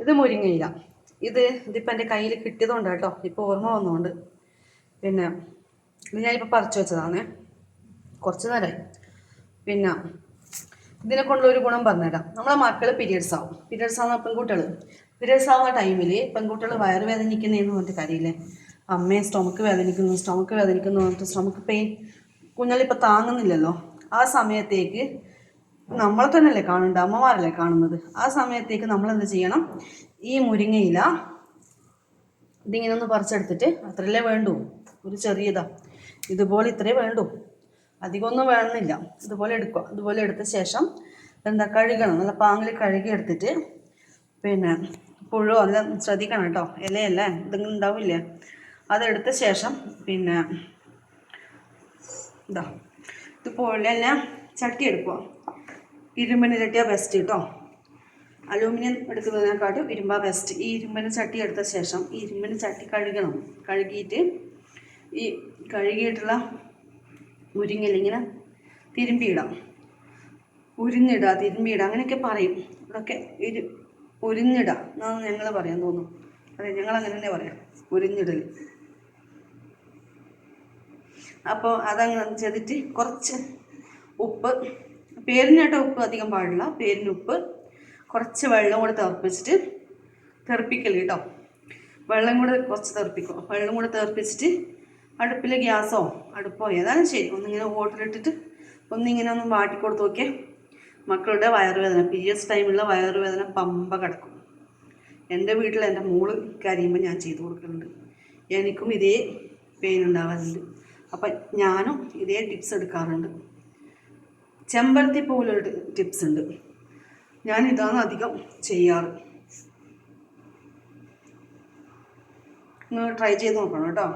ഇത് മുരിങ്ങയില. ഇതിപ്പോൾ എൻ്റെ കയ്യിൽ കിട്ടിയതുകൊണ്ട് കേട്ടോ, ഇപ്പോൾ ഓർമ്മ വന്നുകൊണ്ട്. പിന്നെ ഇത് ഞാനിപ്പോൾ പറിച്ചു വെച്ചതാണേ, കുറച്ച് നേരമായി. പിന്നെ ഇതിനെ കൊണ്ടുള്ള ഒരു ഗുണം പറഞ്ഞുതരാം. നമ്മളെ മക്കൾ പീരിയഡ്സ് ആവുന്ന പീരിയഡ്സ് ആവുന്ന ടൈമിൽ പെൺകുട്ടികൾ വയറ് വേദനിക്കുന്നതെന്ന് പറഞ്ഞിട്ട് കാര്യമില്ലേ, അമ്മയെ സ്റ്റൊമക്ക് വേദനിക്കുന്നു പറഞ്ഞിട്ട് സ്റ്റൊമക്ക് പെയിൻ കുഞ്ഞളിപ്പോൾ താങ്ങുന്നില്ലല്ലോ. ആ സമയത്തേക്ക് നമ്മളെ തന്നെയല്ലേ കാണുന്നുണ്ട്, അമ്മമാരല്ലേ കാണുന്നത്. ആ സമയത്തേക്ക് നമ്മൾ എന്ത് ചെയ്യണം, ഈ മുരിങ്ങയില ഇതിങ്ങനെ ഒന്ന് പറിച്ചെടുത്തിട്ട്, അത്രയല്ലേ വേണ്ടൂ, ഒരു ചെറിയതാ, ഇതുപോലെ ഇത്രേ വേണ്ടൂ, അധികമൊന്നും വേണമെന്നില്ല. ഇതുപോലെ എടുക്കുക. ഇതുപോലെ എടുത്ത ശേഷം എന്താ കഴുകണം, നല്ല പാങ്ങിൽ കഴുകി എടുത്തിട്ട്, പിന്നെ പുഴു അതെല്ലാം ശ്രദ്ധിക്കണം കേട്ടോ, ഇലയല്ലേ ഇതെങ്കിലും ഉണ്ടാവില്ലേ. അതെടുത്ത ശേഷം പിന്നെ ഇതുപോലെ എല്ലാം ചട്ടി എടുക്കുക. ഇരുമ്പിന് ചട്ടിയാണ് ബെസ്റ്റ് കേട്ടോ, അലൂമിനിയം എടുക്കുന്നതിനെക്കാട്ടും ഇരുമ്പാ ബെസ്റ്റ്. ഈ ഇരുമ്പിന് ചട്ടി എടുത്ത ശേഷം ഈ ഇരുമ്പിന് ചട്ടി കഴുകണം. കഴുകിയിട്ട് ഈ കഴുകിയിട്ടുള്ള മുരിങ്ങയില ഇങ്ങനെ തിരുമ്പിയിടാം, തിരുമ്പിയിടുക അങ്ങനെയൊക്കെ പറയും. ഇതൊക്കെ ഉരിഞ്ഞിടുക എന്നാണ് ഞങ്ങൾ പറയാൻ തോന്നുന്നു. അതെ, ഞങ്ങളങ്ങനെ തന്നെ പറയാം, ഉരിഞ്ഞിടൽ. അപ്പോൾ അതങ്ങനെ ചെയ്തിട്ട് കുറച്ച് ഉപ്പ്, പേരിനായിട്ട് ഉപ്പ് അധികം പാടില്ല, പേരിന് ഉപ്പ്, കുറച്ച് വെള്ളം കൂടെ തെറിപ്പിക്കല് കേട്ടോ. വെള്ളം കൂടെ കുറച്ച് തെറിപ്പിക്കും. വെള്ളം കൂടെ തെറിപ്പിച്ചിട്ട് അടുപ്പിൽ ഗ്യാസോ അടുപ്പോ ഏതായാലും ശരി ഒന്നിങ്ങനെ ഓട്ടിലിട്ടിട്ട് ഒന്നിങ്ങനെ ഒന്ന് വാട്ടിക്കൊടുത്ത് നോക്കിയേ. മക്കളുടെ വയറുവേദന, പീരിയഡ്സ് ടൈമിലുള്ള വയറുവേദന പമ്പ കിടക്കും. എൻ്റെ വീട്ടിൽ എൻ്റെ മോള് കരയുമ്പോൾ ഞാൻ ചെയ്തു കൊടുക്കുന്നുണ്ട്. എനിക്കും ഇതേ പെയിൻ ഉണ്ടാവാറുണ്ട്. അപ്പം ഞാനും ഇതേ ടിപ്സ് എടുക്കാറുണ്ട്. ചെമ്പരത്തി പൂവിലൊരു ടിപ്സ് ഉണ്ട്, ഞാനിതാണ് അധികം ചെയ്യാറ്. നിങ്ങൾ ട്രൈ ചെയ്ത് നോക്കണം കേട്ടോ.